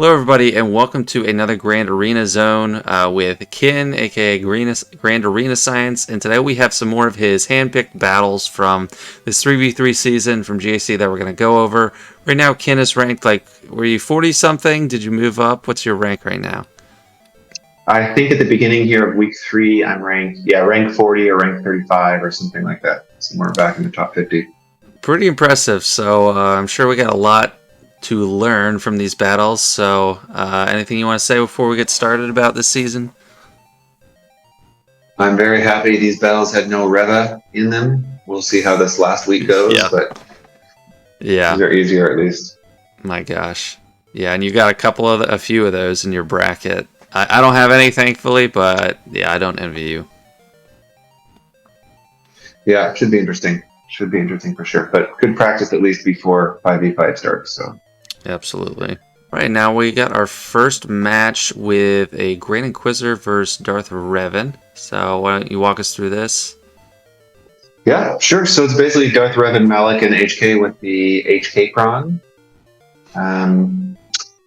Hello, everybody, and welcome to another Grand Arena Zone with Kin, aka Grand Arena Science. And today we have some more of his handpicked battles from this 3v3 season from GAC that we're going to go over. Right now, Kin is ranked were you 40 something? Did you move up? What's your rank right now? I think at the beginning here of week 3, I'm ranked, rank 40 or rank 35 or something like that. Somewhere back in the top 50. Pretty impressive. So I'm sure we got a lot to learn from these battles. So anything you want to say before we get started about this season? I'm very happy these battles had no Reva in them. We'll see how this last week goes, but these are easier at least. My gosh. Yeah, and you got a few of those in your bracket. I don't have any, thankfully, but yeah, I don't envy you. Yeah, it should be interesting. Should be interesting for sure. But good practice at least before 5v5 starts. So. Absolutely. Right now we got our first match with a Grand Inquisitor versus Darth Revan. So why don't you walk us through this? Yeah, sure. So it's basically Darth Revan, Malak, and HK with the HK Cron.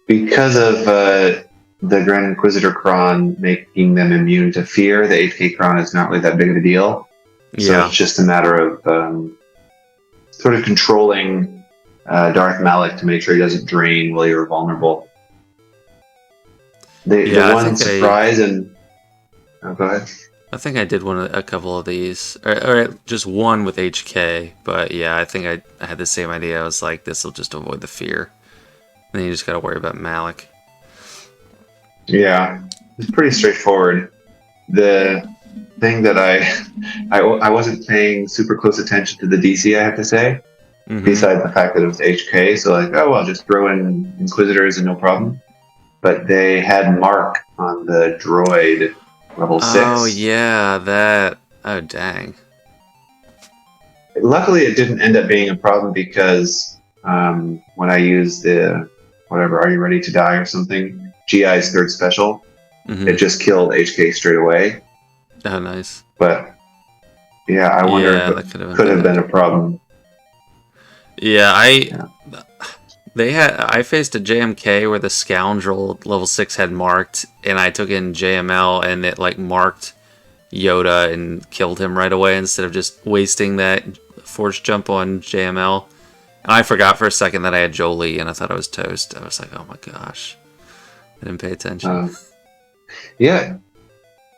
Because of the Grand Inquisitor Cron making them immune to fear, the HK Cron is not really that big of a deal. So it's just a matter of sort of controlling Darth Malak to make sure he doesn't drain while you're vulnerable. The one surprise go ahead. I think I did a couple of these, or just one with HK, but yeah, I think I had the same idea. I was like, this will just avoid the fear. And then you just got to worry about Malak. Yeah, it's pretty straightforward. The thing that I wasn't paying super close attention to the DC, I have to say. Mm-hmm. Besides the fact that it was HK, so just throw in Inquisitors and no problem. But they had Mark on the droid level 6. Oh yeah, that. Oh dang. Luckily, it didn't end up being a problem because when I used the are you ready to die or something, GI's third special, it just killed HK straight away. Oh nice. But yeah, I wonder if it could have been a problem. Yeah, I faced a JMK where the scoundrel level 6 had marked, and I took in JML and it marked Yoda and killed him right away instead of just wasting that force jump on JML. And I forgot for a second that I had Jolie and I thought I was toast. I was like, oh my gosh. I didn't pay attention. Yeah.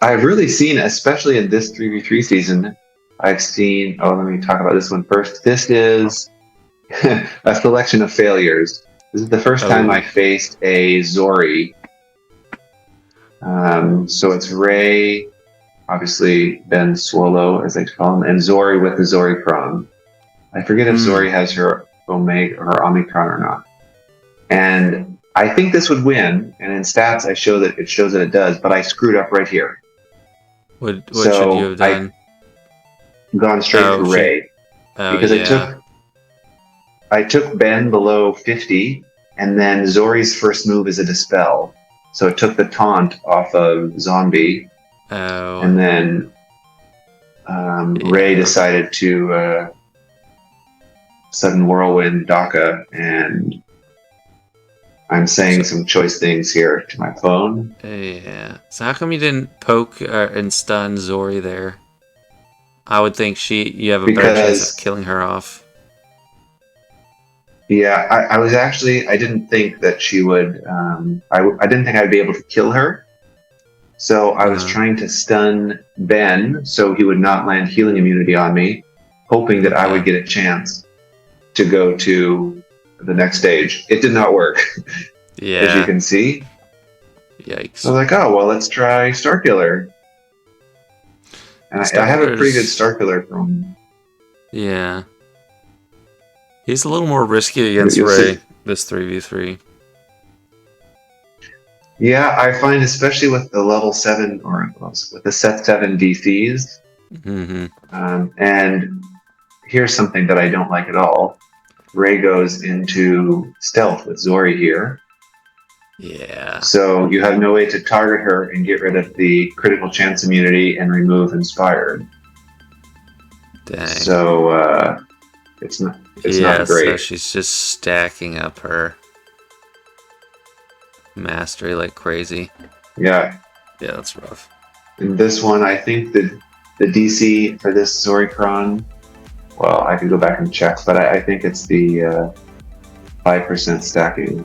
I've really seen, especially in this 3v3 season, I've seen, let me talk about this one first. This is a selection of failures. This is the first time I faced a Zori. So it's Rey, obviously Ben Swallow, as they call him, and Zori with the Zori Cron. I forget if Zori has her Omega or Omicron or not. And I think this would win, and in stats it shows that it does, but I screwed up right here. What should you have done? I've gone straight to Rey. Because I took Ben below 50, and then Zori's first move is a Dispel. So it took the taunt off of Zombie. Oh. And then Rey decided to sudden whirlwind Daka, and I'm saying some choice things here to my phone. Yeah. So how come you didn't poke and stun Zori there? I would think you have a better chance of killing her off. Yeah, I didn't think that she would, I didn't think I'd be able to kill her. So I was trying to stun Ben so he would not land healing immunity on me, hoping that I would get a chance to go to the next stage. It did not work. Yeah. As you can see. Yikes. So I was like, let's try Starkiller. And I have a pretty good Starkiller from... Yeah. He's a little more risky against Rey, this 3v3. Yeah, I find especially with the level 7, or with the set 7 DCs. And here's something that I don't like at all. Rey goes into stealth with Zori here. Yeah. So you have no way to target her and get rid of the critical chance immunity and remove Inspired. Dang. So it's not great. So she's just stacking up her mastery like crazy. Yeah. Yeah, that's rough. In this one, I think the DC for this Zori Cron, well, I could go back and check, but I think it's the 5% stacking.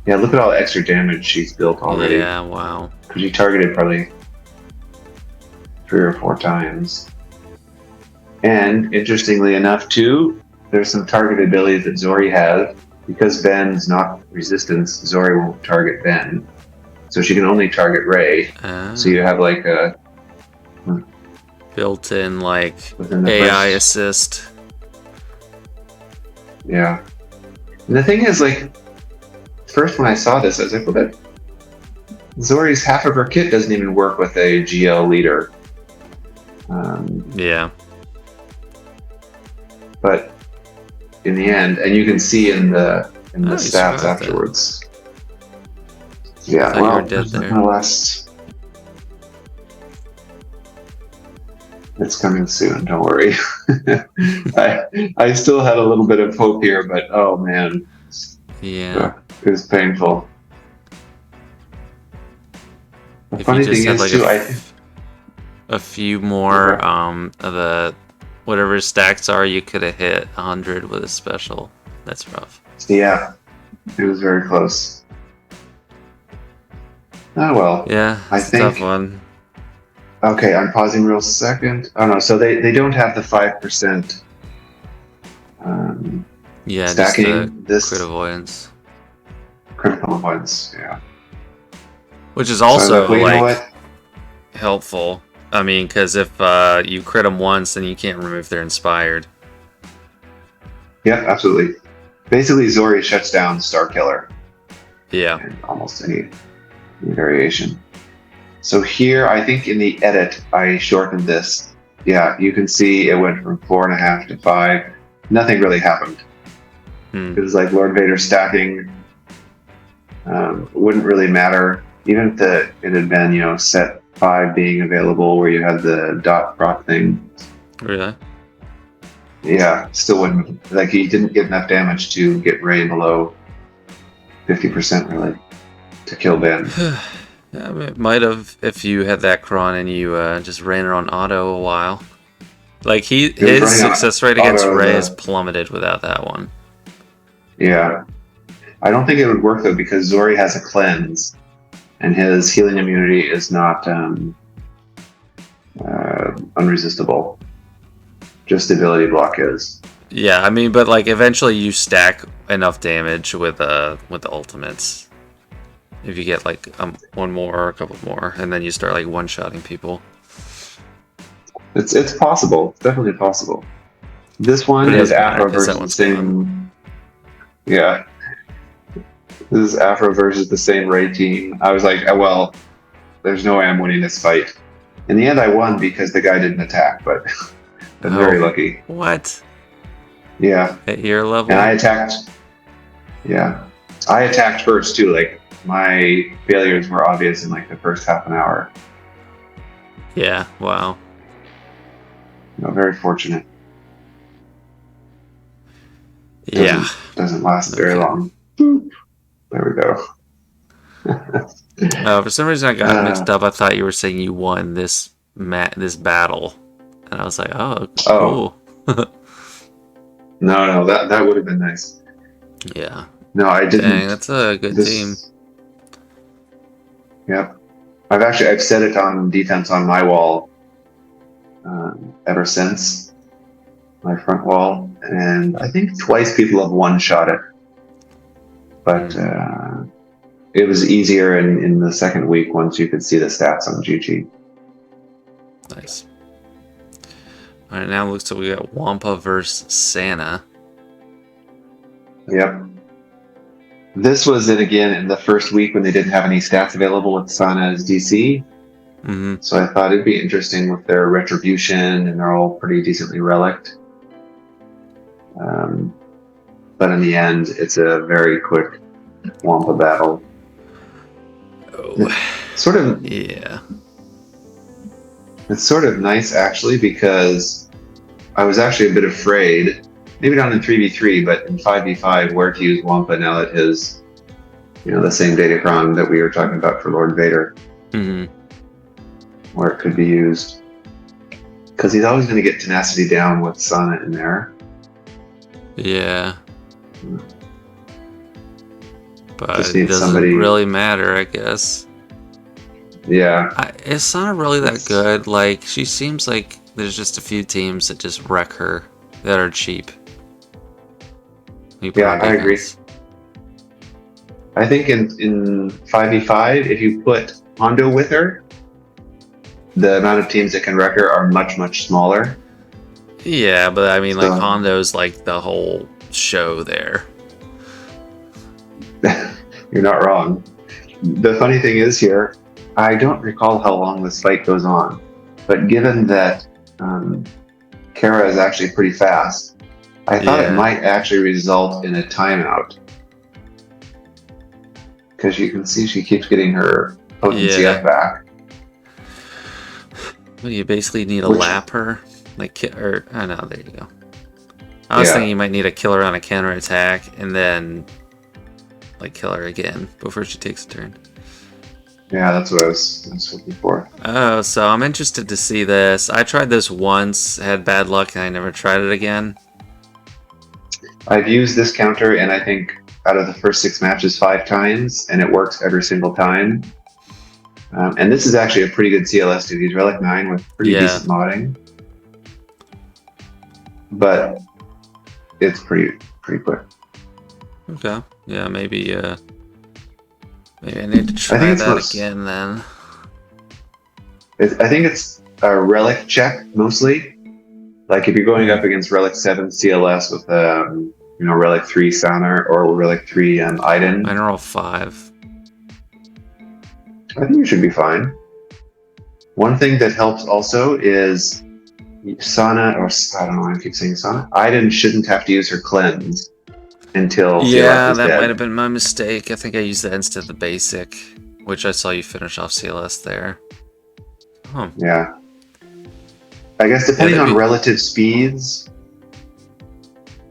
Yeah, look at all the extra damage she's built already. Yeah, wow. Because you targeted probably 3 or 4 times. And interestingly enough, too, there's some targeted abilities that Zori has. Because Ben's not resistance, Zori won't target Ben. So she can only target Rey. So you have like a built-in like AI assist. Yeah. And the thing is, like, first when I saw this, I was like, well, that Zori's half of her kit doesn't even work with a GL leader. Yeah. But in the end, and you can see in the stats afterwards. Yeah, well, nonetheless, it's coming soon. Don't worry. I still had a little bit of hope here, but oh man, yeah, it was painful. The if funny you just thing had is, like too, a few more of the whatever stacks are, you could have hit 100 with a special. That's rough. Yeah, it was very close. Oh well. Yeah, it's a tough one. Okay, I'm pausing real second. Oh no, so they don't have the 5%. Yeah, stacking just this crit avoidance. Critical avoidance, yeah. Which is also so like helpful. I mean, because if you crit them once, then you can't remove their inspired. Yeah, absolutely. Basically, Zori shuts down Star Killer. Yeah. And almost any variation. So here, I think in the edit, I shortened this. Yeah, you can see it went from 4.5 to 5. Nothing really happened. It was like Lord Vader stacking. Wouldn't really matter. Even if it had been, set 5 being available where you had the dot proc thing. Really? Yeah, still wouldn't. Like, he didn't get enough damage to get Rey below 50%, really, to kill Ben. Yeah, it might have if you had that Cron and you just ran it on auto a while. Like his success rate against Rey has plummeted without that one. Yeah, I don't think it would work though because Zori has a cleanse, and his healing immunity is not unresistible. Just the ability block is. Yeah, I mean, but like eventually you stack enough damage with the ultimates. If you get like one more or a couple more, and then you start like one-shotting people. It's possible. It's definitely possible. This one is Aphra versus the same. Yeah. This is Aphra versus the same Rey team. I was like, well, there's no way I'm winning this fight. In the end, I won because the guy didn't attack, but I'm very lucky. What? Yeah. At your level? And I attacked. Yeah. I attacked first, too. Like, my failures were obvious in like the first half an hour. Yeah, wow. Very fortunate. Doesn't last very long. There we go. For some reason I got mixed up. I thought you were saying you won this battle. And I was like, oh, cool. No, that would have been nice. Yeah. No, I didn't. Dang, that's a good team. Yep. I've set it on defense on my wall ever since my front wall, and I think twice people have one-shot it, but it was easier in the second week once you could see the stats on GG. Nice. All right, now it looks like we got Wampa versus Santa. Yep. This was it again in the first week when they didn't have any stats available with Sana's DC. Mm-hmm. So I thought it'd be interesting with their retribution, and they're all pretty decently relicked. But in the end, it's a very quick Wampa battle. Sort of. Yeah. It's sort of nice actually because I was actually a bit afraid. Maybe not in 3v3, but in 5v5, where to use Wampa now that his the same Datacron that we were talking about for Lord Vader, where it could be used. Because he's always going to get tenacity down with Sana in there. Yeah. But it doesn't really matter, I guess. Yeah. Is Sana really that good? Like, she seems like there's just a few teams that just wreck her that are cheap. Yeah, I agree. I think in 5v5, if you put Hondo with her, the amount of teams that can wreck her are much, much smaller. Yeah, but I mean, like, Hondo's like the whole show there. You're not wrong. The funny thing is here, I don't recall how long this fight goes on, but given that Qi'ra is actually pretty fast, I thought it might actually result in a timeout. Because you can see she keeps getting her potency up back. Well, you basically need to lap her. Like, or, oh no, there you go. I was thinking you might need to kill her on a counterattack and then, like, kill her again before she takes a turn. Yeah, that's what I was looking for. Oh, so I'm interested to see this. I tried this once, had bad luck, and I never tried it again. I've used this counter, and I think out of the first 6 matches 5 times, and it works every single time. And this is actually a pretty good CLS to use Relic 9 with pretty decent modding. But it's pretty quick. Okay. Yeah, maybe I need to try that again then. I think it's a Relic check mostly. Like if you're going up against Relic 7 CLS with Relic 3 Sana or Relic 3 Iden. Mine are all 5. I think you should be fine. One thing that helps also is Sana, or I don't know why I keep saying Sana. Iden shouldn't have to use her cleanse until CLS is that dead. might have been my mistake. I think I used that instead of the basic, which I saw you finish off CLS there. Huh. Yeah. I guess depending on relative speeds.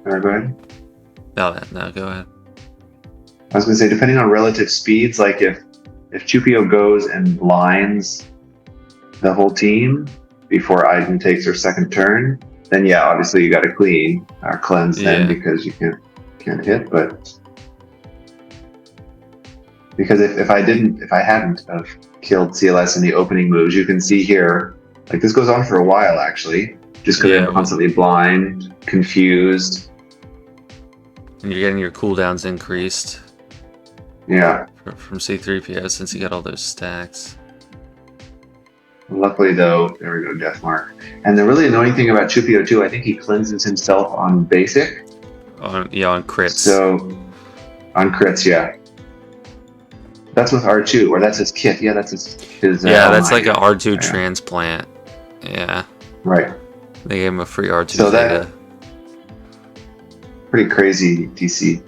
Or go ahead. No, go ahead. I was going to say, depending on relative speeds, like if Chepio goes and blinds the whole team before Iden takes her second turn, then yeah, obviously you got to cleanse then because you can't hit. But because if I hadn't have killed CLS in the opening moves, you can see here, like this goes on for a while actually, just because I'm constantly blind, confused. And you're getting your cooldowns increased. Yeah. From C3PO since you got all those stacks. Luckily though, there we go, death mark. And the really annoying thing about Chepio too, I think he cleanses himself on basic. On crits. So, on crits, yeah. That's with R2, or that's his kit. Yeah, that's his that's like an R2 transplant. Yeah. Right. They gave him a free R2 so Zeta. Pretty crazy DC.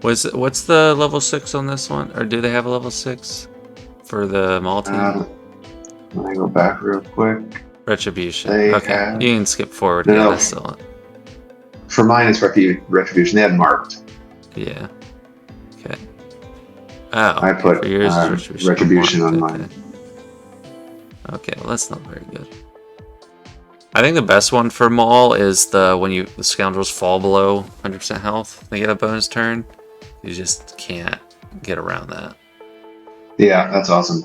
What's the level 6 on this one? Or do they have a level 6 for the Maul team? Let me go back real quick. Retribution. Okay. You can skip forward. No. That's still it. For mine, it's Retribution. They had marked. Yeah. Okay. Oh. I put Retribution on mine. Okay, well that's not very good. I think the best one for Maul is when the scoundrels fall below 100% health, they get a bonus turn. You just can't get around that. Yeah, that's awesome.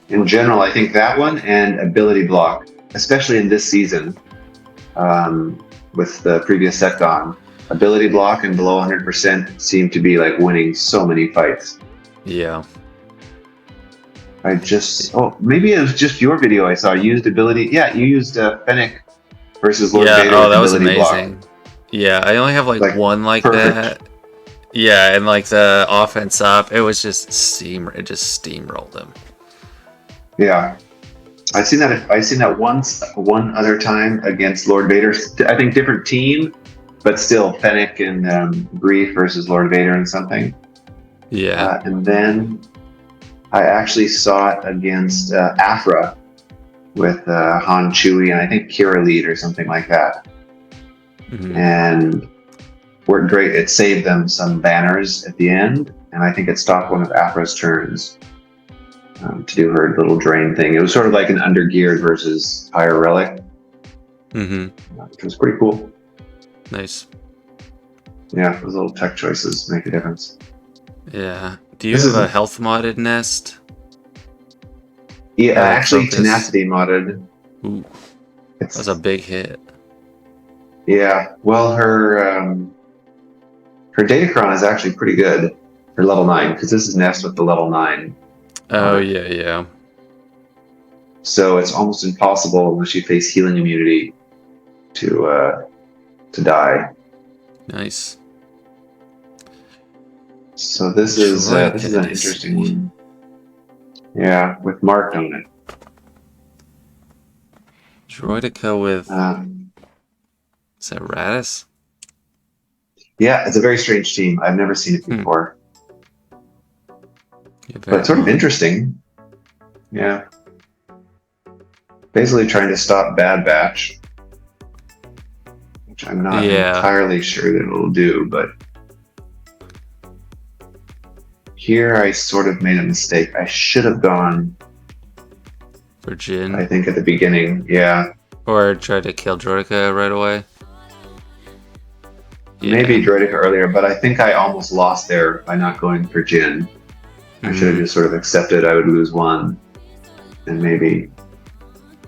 In general, I think that one and ability block, especially in this season, with the previous set gone, ability block and below 100% seem to be like winning so many fights. Yeah. Maybe it was just your video I saw. You used ability. Yeah, you used Fennec versus Lord Vader. Yeah, that was amazing. Block. Yeah, I only have like one like perfect. That. Yeah, and like the offense up, it was just steamrolled him. Yeah, I've seen that once, one other time against Lord Vader. I think different team, but still Fennec and Grief versus Lord Vader and something. Yeah, and then I actually saw it against Aphra with Han, Chewie, and I think Qi'ra lead or something like that. Mm-hmm. And worked great. It saved them some banners at the end, and I think it stopped one of Aphra's turns to do her little drain thing. It was sort of like an undergeared versus higher relic, which was pretty cool. Nice. Yeah, those little tech choices make a difference. Yeah. Do you have a health modded nest? Yeah, actually, tenacity modded. Ooh, that's a big hit. Yeah, well, her Datacron is actually pretty good for level 9, because this is nest with the level 9. Oh, yeah. So it's almost impossible unless you face healing immunity to die. Nice. So this is an interesting one. Yeah, with Mark on it. Droideka with is that Raddus? Yeah, it's a very strange team. I've never seen it before. But sort of interesting. Yeah. Basically trying to stop Bad Batch. Which I'm not entirely sure that it'll do, but here I sort of made a mistake. I should have gone for Jin. I think at the beginning, yeah. Or try to kill Droideka right away. Yeah. Maybe Droideka earlier, but I think I almost lost there by not going for Jin. I should have just sort of accepted I would lose one, and maybe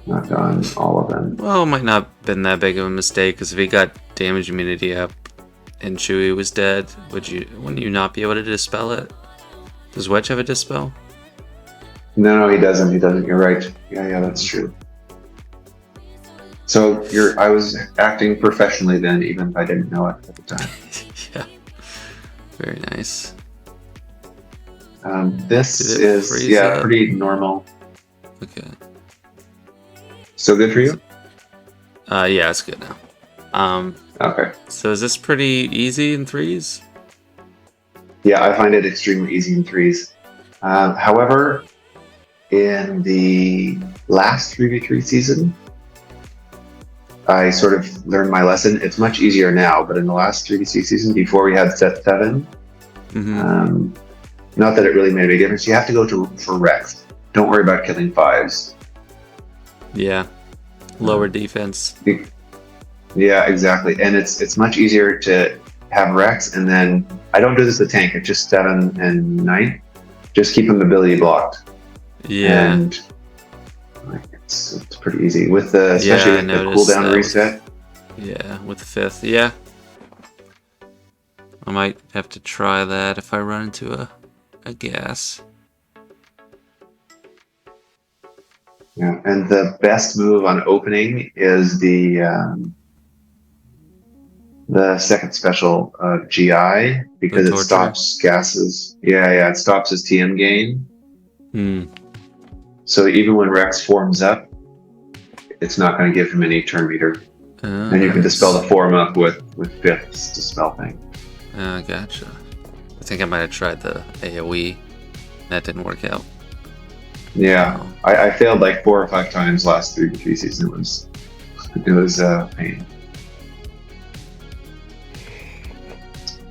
not gone all of them. Well, it might not have been that big of a mistake, because if he got damage immunity up and Chewie was dead, wouldn't you not be able to dispel it? Does Wedge have a dispel? No, he doesn't. You're right. Yeah, that's true. So I was acting professionally then, even if I didn't know it at the time. Yeah. Very nice. This is pretty normal. Okay. So good for you? Yeah, it's good now. Okay. So is this pretty easy in 3s? Yeah, I find it extremely easy in 3s. However, in the last 3v3 season, I sort of learned my lesson. It's much easier now, but in the last 3v3 season, before we had set 7, not that it really made a big difference. You have to go for Rex. Don't worry about killing 5s. Yeah. Lower defense. Yeah, exactly. And it's much easier to have Rex, and then I don't do this with tank. It's just 7 and 9. Just keep them ability blocked. Yeah. And it's pretty easy with especially with the cooldown reset. Yeah, with the 5th. Yeah. I might have to try that if I run into a gas. Yeah, and the best move on opening is the second special of GI, because it stops gases. Yeah, it stops his TM gain. So even when Rex forms up, it's not going to give him any turn meter. And you can dispel the form up with 5th's dispel thing. Gotcha. I think I might have tried the AoE. That didn't work out. Yeah, I failed like 4 or 5 times last 3v3 season. It was pain.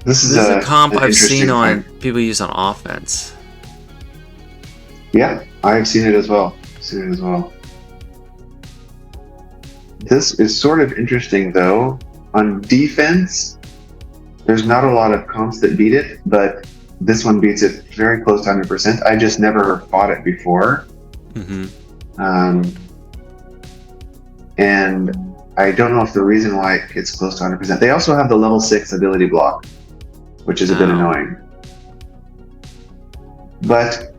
This is a comp I've seen on people use on offense. Yeah, I've seen it as well. This is sort of interesting though. On defense, there's not a lot of comps that beat it, but this one beats it very close to 100%. I just never fought it before. And I don't know if the reason why it's close to 100%. They also have the level 6 ability block, which is a bit annoying. But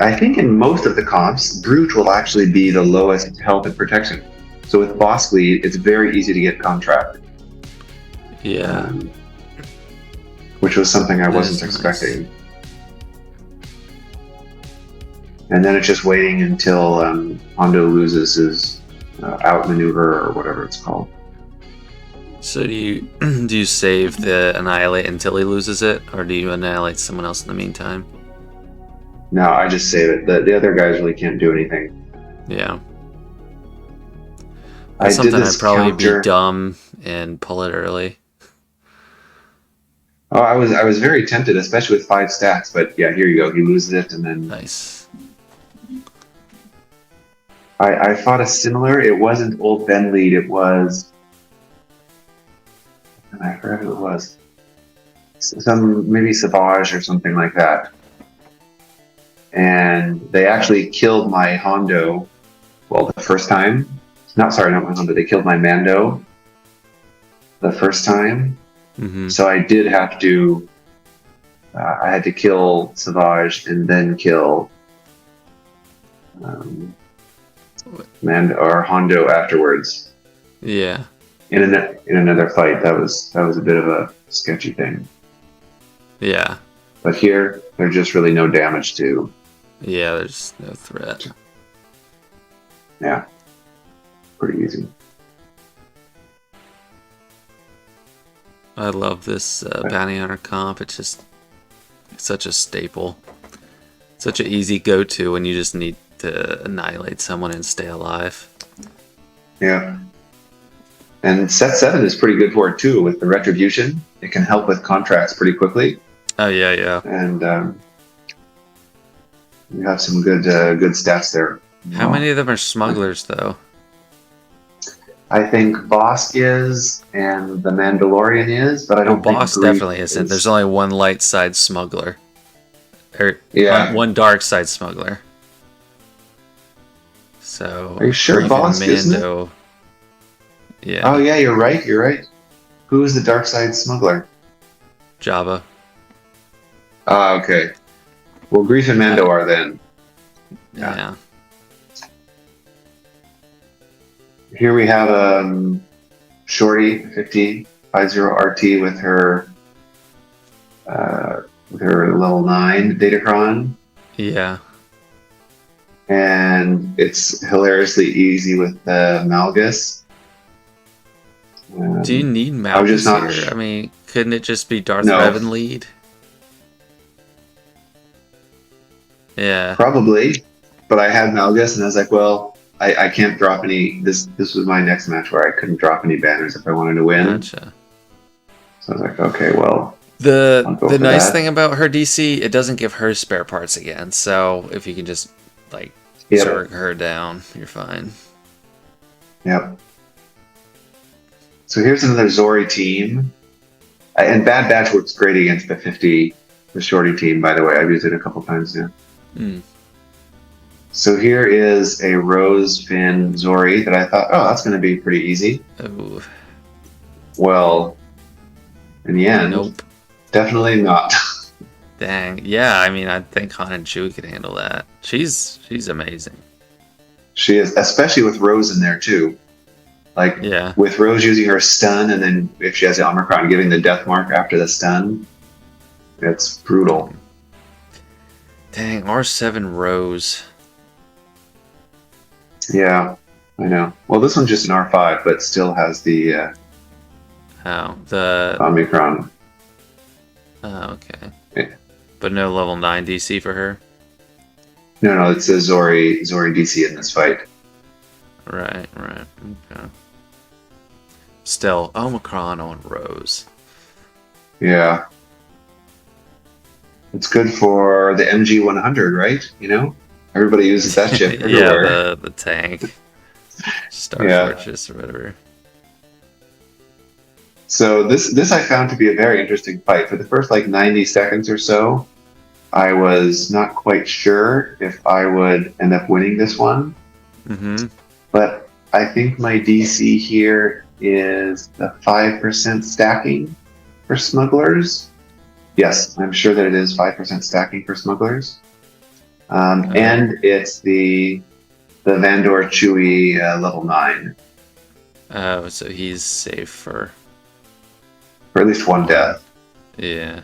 I think in most of the comps, Brute will actually be the lowest health and protection. So with boss lead, it's very easy to get contract. Yeah. Which was something I wasn't expecting. Nice. And then it's just waiting until Hondo loses his outmaneuver or whatever it's called. So do you save the annihilate until he loses it, or do you annihilate someone else in the meantime? No, I just save it. The other guys really can't do anything. Yeah. That's something I'd probably be dumb and pull it early. Oh, I was very tempted, especially with 5 stacks. But yeah, here you go. He loses it, and then Nice. I fought a similar. It wasn't old Ben lead. It was, and I forgot who it was. Some maybe Savage or something like that. And they actually killed my Hondo. Well, the first time. Not my Hondo. They killed my Mando the first time. Mm-hmm. So I did have to. I had to kill Savage and then kill Mando or Hondo afterwards. Yeah. In another fight, that was a bit of a sketchy thing. Yeah. But here, there's just really no damage to. Yeah, there's no threat. Yeah. Pretty easy. I love this bounty hunter comp. It's such a staple. Such an easy go-to when you just need to annihilate someone and stay alive. Yeah. And set 7 is pretty good for it too with the retribution. It can help with contracts pretty quickly. Oh yeah, yeah. And you have some good stats there. How many of them are smugglers though? I think Bosk is, and the Mandalorian is, but I don't think Bosk definitely isn't. There's only one light side smuggler. Or one dark side smuggler. So are you sure Bosk isn't it? Yeah. Oh yeah, you're right. Who is the dark side smuggler? Jabba. Ah, okay. Well, Greef and Mando are then. Yeah. Here we have Shorty 50 RT with her level 9 Datacron. Yeah. And it's hilariously easy with Malgus. Do you need Malgus here? I mean, couldn't it just be Darth Revan lead? Yeah. Probably. But I had Malgus and I was like, well, I can't drop any. This was my next match where I couldn't drop any banners if I wanted to win. Gotcha. So I was like, okay, well. The nice thing about her DC, it doesn't give her spare parts again. So if you can just zerg her down, you're fine. Yep. So here's another Zori team. And Bad Batch works great against the Shorty team, by the way. I've used it a couple times now. Mm. So here is a Rose Finn Zori that I thought, that's going to be pretty easy. Ooh. Well, in the end, definitely not. Dang. Yeah, I mean, I think Han and Chewie could handle that. She's amazing. She is, especially with Rose in there, too. With Rose using her stun, and then if she has the Omicron, giving the death mark after the stun, it's brutal. Dang, R7 Rose. Yeah, I know. Well, this one's just an R5, but still has the Omicron. Oh, okay. Yeah. But no level 9 DC for her? No, it's a Zori DC in this fight. Right. Okay. Still, Omicron on Rose. Yeah. It's good for the MG100, right? You know? Everybody uses that ship everywhere. Yeah, the tank. Star Fortress or whatever. So this I found to be a very interesting fight. For the first 90 seconds or so, I was not quite sure if I would end up winning this one. Mm-hmm. But I think my DC here is the 5% stacking for smugglers. Yes, I'm sure that it is 5% stacking for smugglers. And it's the Vandor Chewie level 9. Oh, so he's safe for at least one death. Yeah.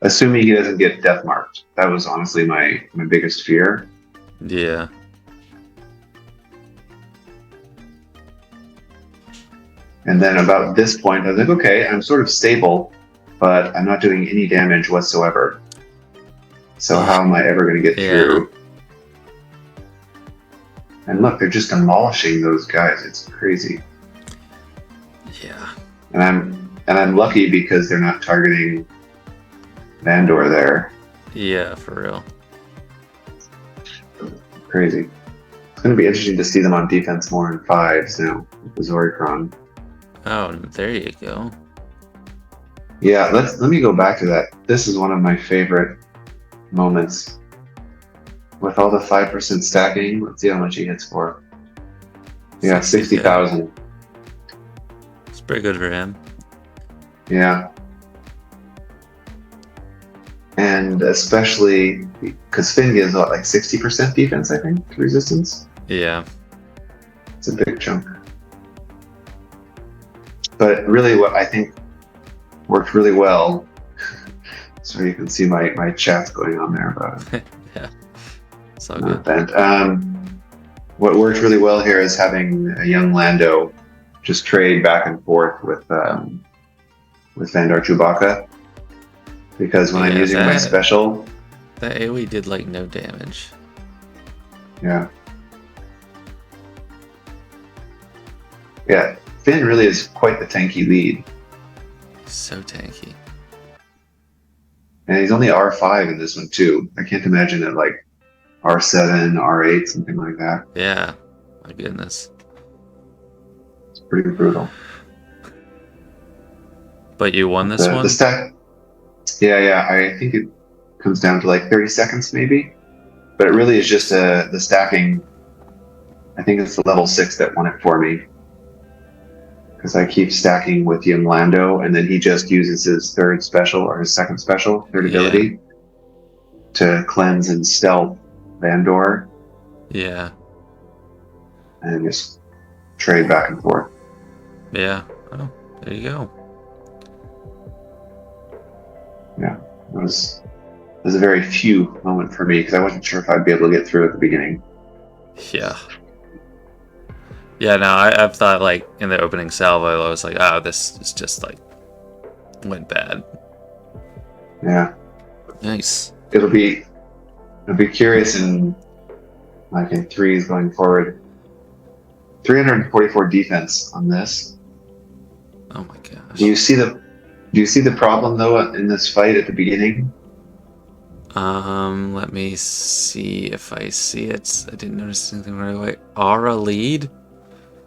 Assuming he doesn't get death marked. That was honestly my biggest fear. Yeah. And then about this point, I was like, okay, I'm sort of stable, but I'm not doing any damage whatsoever. So how am I ever going to get through? And look, they're just demolishing those guys. It's crazy. Yeah. And And I'm lucky because they're not targeting Vandor there. Yeah, for real. Crazy. It's going to be interesting to see them on defense more in 5s now with the Zori Cron. Oh, there you go. Yeah, let me go back to that. This is one of my favorite moments. With all the 5% stacking, let's see how much he hits for. Yeah, 60,000. It's pretty good for him. Yeah. And especially because Finn gives what, like 60% defense, I think, to resistance? Yeah. It's a big chunk. But really what I think worked really well, so you can see my chat going on there about it. Yeah. It's all good. What worked really well here is having a young Lando just trade back and forth with Vandor Chewbacca. Because when I'm using my special... That AoE did like no damage. Yeah. Yeah, Finn really is quite the tanky lead. So tanky. And he's only R5 in this one too. I can't imagine it like R7, R8, something like that. Yeah, my goodness. It's pretty brutal. But you won this one? The stack... Yeah, I think it comes down to like 30 seconds maybe. But it really is just the stacking. I think it's the level 6 that won it for me. Because I keep stacking with young Lando, and then he just uses his third special, or his second special, third ability, to cleanse and stealth Vandor. Yeah. And just trade back and forth. Yeah. Oh, there you go. Yeah. It was a very few moment for me, because I wasn't sure if I'd be able to get through at the beginning. Yeah. Yeah, no, I've thought, like, in the opening salvo, I was like, oh, this is just, like, went bad. Yeah. Nice. It'll be curious in 3s going forward. 344 defense on this. Oh my gosh. Do you see the problem though in this fight at the beginning? Let me see if I see it. I didn't notice anything right away. Aura lead?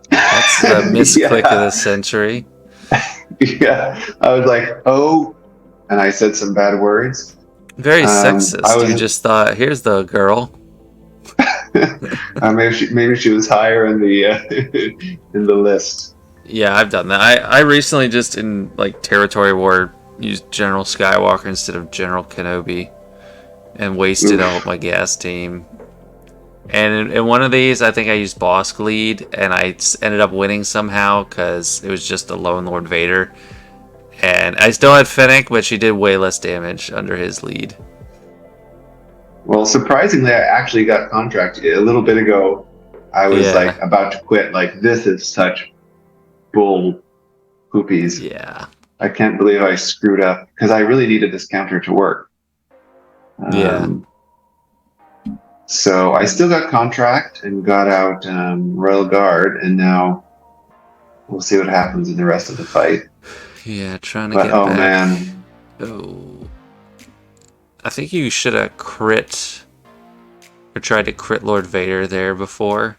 That's the misclick of the century. Yeah. I was like, oh, and I said some bad words. Very sexist. You just thought, here's the girl. Maybe she was higher in the in the list. Yeah, I've done that. I recently just in like Territory War used General Skywalker instead of General Kenobi, and wasted all my gas team. And in one of these, I think I used Bosk lead, and I ended up winning somehow because it was just a Lone Lord Vader. And I still had Fennec, but she did way less damage under his lead. Well, surprisingly, I actually got contract a little bit ago. I was like about to quit. Like, this is such bull poopies. Yeah. I can't believe I screwed up because I really needed this counter to work. So I still got contract and got out Royal Guard, and now we'll see what happens in the rest of the fight. Yeah, trying to get back. Oh man. Oh. I think you should have crit or tried to crit Lord Vader there before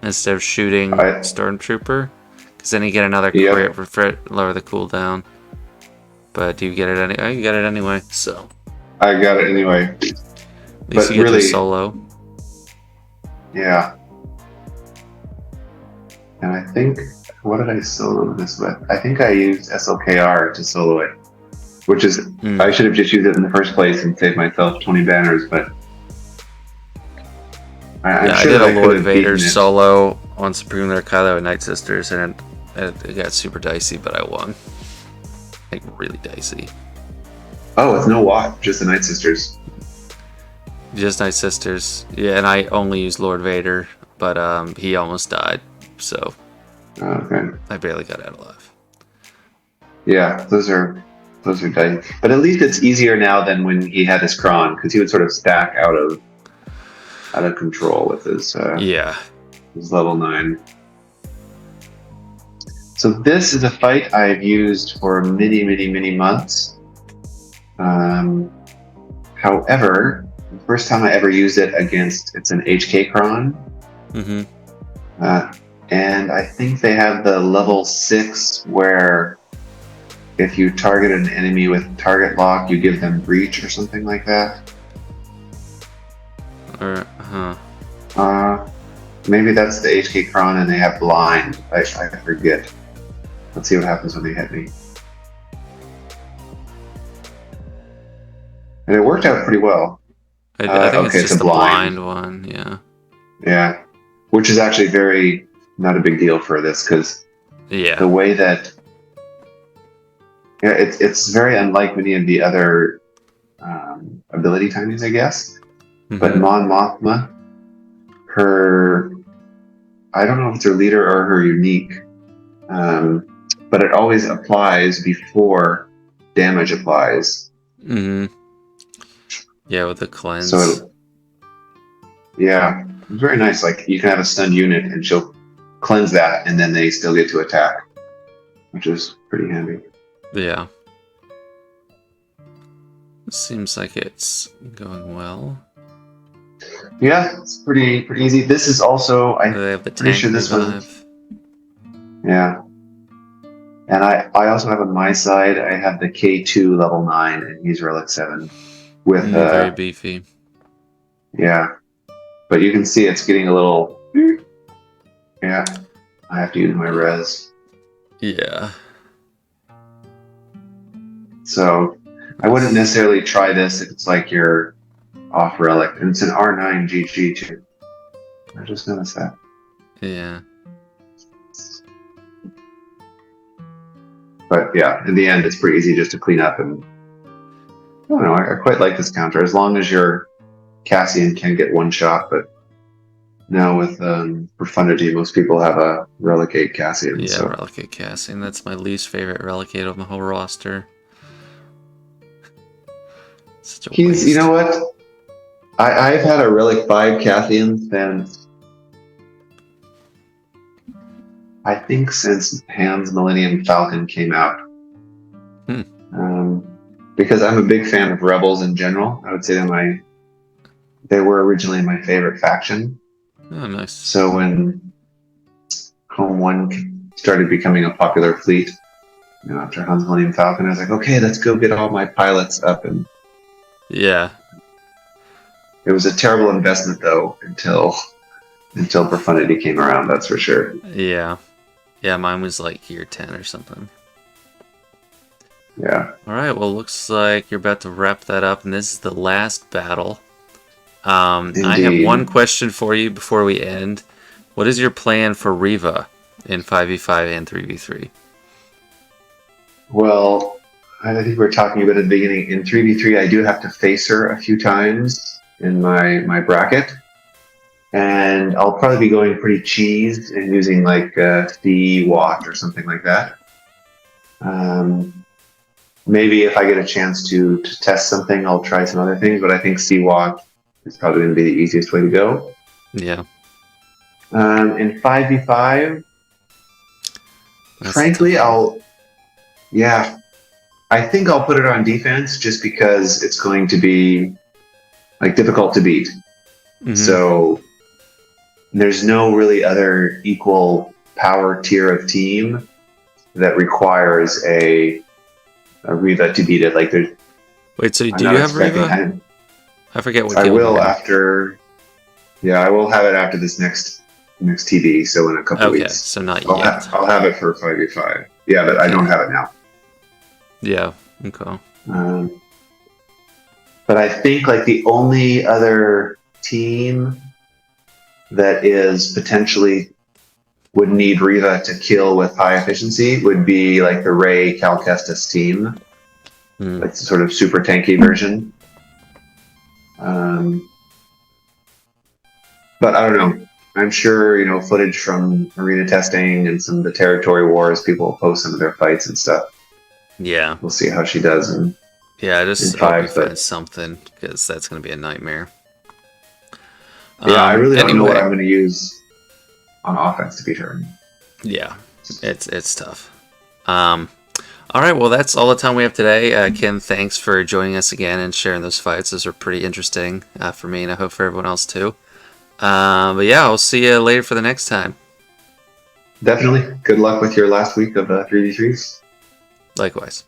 instead of shooting Stormtrooper, because then you get another crit for lower the cooldown. But you get it you got it anyway, so. I got it anyway. At least you get your solo. Yeah. And I think, what did I solo this with? I think I used SLKR to solo it, which is, I should have just used it in the first place and saved myself 20 banners, but I did a Lord Vader solo on Supreme Lord Kylo and Night Sisters, and it got super dicey, but I won. Like, really dicey. Oh, it's no WAP, just the Night Sisters. Just Night Sisters. Yeah, and I only used Lord Vader, but he almost died, so okay. I barely got out alive. Yeah, those are dicey. But at least it's easier now than when he had his Cron, because he would sort of stack out of control with his his level 9. So this is a fight I've used for many, many, many months. However, the first time I ever used it it's an HK Cron. Mm-hmm. And I think they have the level 6 where if you target an enemy with target lock, you give them breach or something like that. Maybe that's the HK Cron and they have blind. I forget. Let's see what happens when they hit me. And it worked out pretty well. I think it's just a blind one, yeah. Yeah. Which is actually not a big deal for this, because the way that... Yeah, it's very unlike many of the other ability timings, I guess. Mm-hmm. But Mon Mothma, I don't know if it's her leader or her unique, but it always applies before damage applies. Mm-hmm. Yeah, with the cleanse. So, yeah, very nice. Like, you can have a stunned unit and she'll cleanse that, and then they still get to attack, which is pretty handy. Yeah. Seems like it's going well. Yeah, it's pretty easy. This is also, I'm pretty sure this one. Yeah. And I also have on my side, I have the K2 level 9, and he's Relic 7. With very beefy. Yeah. But you can see it's getting a little... Yeah. I have to use my res. Yeah. So, I wouldn't necessarily try this if it's like your off relic. And it's an R9 GG too. I just noticed that. Yeah. But yeah, in the end, it's pretty easy just to clean up. And I don't know, I quite like this counter, as long as your Cassian can get one shot. But now with Profundity, most people have a Relic 8 Cassian. Yeah, so. Relic 8 Cassian. That's my least favorite Relic 8 on the whole roster. Such a waste. You know what? I've had a Relic 5 Cassian since Ham's Millennium Falcon came out. Because I'm a big fan of Rebels in general. I would say they were originally my favorite faction. Oh, nice. So when Home 1 started becoming a popular fleet, after Ham's Millennium Falcon, I was like, okay, let's go get all my pilots up. And yeah. It was a terrible investment, though, until Profundity came around, that's for sure. Yeah. Yeah, mine was like year 10 or something. Yeah. Alright, well, looks like you're about to wrap that up, and this is the last battle. I have one question for you before we end. What is your plan for Reva in 5v5 and 3v3? Well, I think we were talking about at the beginning. In 3v3, I do have to face her a few times in my bracket. And I'll probably be going pretty cheesed and using like C Watt or something like that. Maybe if I get a chance to test something, I'll try some other things, but I think C Watt is probably going to be the easiest way to go. Yeah. In 5v5, frankly, I think I'll put it on defense just because it's going to be like difficult to beat. Mm-hmm. So there's no really other equal power tier of team that requires a Reva to beat it. Like there's. Wait, so do you have Reva? I forget what. I will after. Yeah, I will have it after this next TV. So in a couple weeks. Okay, so not yet. I'll have it for 5v5. Yeah, but I don't have it now. Yeah. Okay. But I think like the only other team that is potentially would need Reva to kill with high efficiency would be like the Rey Cal Kestis team, like the sort of super tanky version. But I don't know. I'm sure, footage from arena testing and some of the territory wars, people will post some of their fights and stuff. Yeah. We'll see how she does. I just hope you find something, because that's going to be a nightmare. Yeah, I really don't know what I'm going to use on offense to beat her. Yeah. It's tough. All right, well, that's all the time we have today. Ken, thanks for joining us again and sharing those fights. Those are pretty interesting for me, and I hope for everyone else too. But yeah, I'll see you later for the next time. Definitely. Good luck with your last week of 3v3s. Likewise.